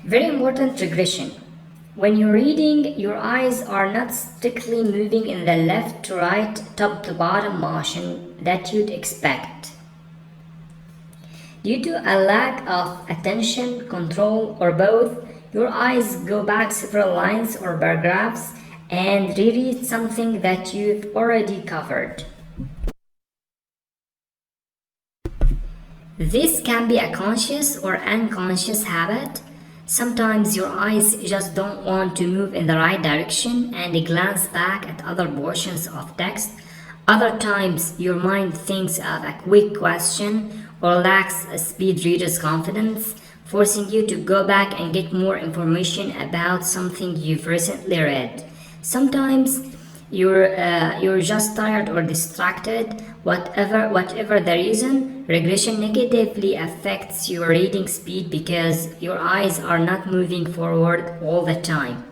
Very important regression. When you're reading, your eyes are not strictly moving in the left to right, top to bottom motion that you'd expect. Due to a lack of attention, control, or both, your eyes go back several lines or paragraphs and reread something that you've already covered. This can be a conscious or unconscious habit. Sometimes your eyes just don't want to move in the right direction and glance back at other portions of text. Other times, your mind thinks of a quick question or lacks a speed reader's confidence, forcing you to go back and get more information about something you've recently read. Sometimes you're just tired or distracted. Whatever the reason, regression negatively affects your reading speed because your eyes are not moving forward all the time.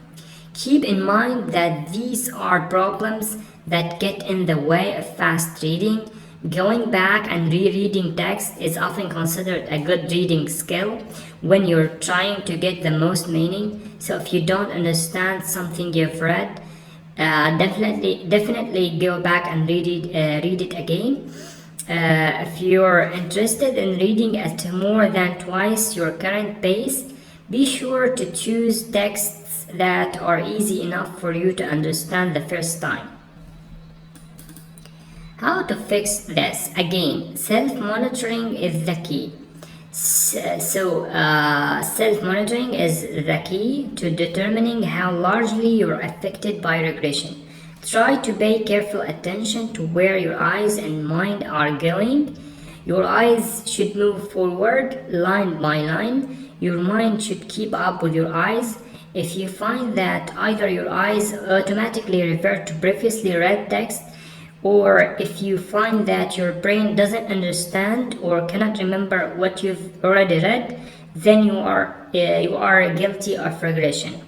Keep in mind that these are problems that get in the way of fast reading. Going back and rereading text is often considered a good reading skill when you're trying to get the most meaning. So if you don't understand something you've read, definitely go back and read it again. If you're interested in reading at more than twice your current pace, be sure to choose texts that are easy enough for you to understand the first time. How to fix this? Again, self-monitoring is the key. Self-monitoring is the key to determining how largely you're affected by regression. Try to pay careful attention to where your eyes and mind are going. Your eyes should move forward line by line. Your mind should keep up with your eyes. If you find that either your eyes automatically revert to previously read text, or if you find that your brain doesn't understand or cannot remember what you've already read, then you are guilty of regression.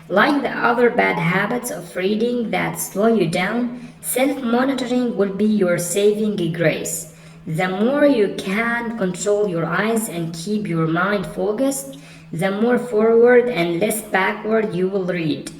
Like the other bad habits of reading that slow you down, self-monitoring will be your saving grace. The more you can control your eyes and keep your mind focused, the more forward and less backward you will read.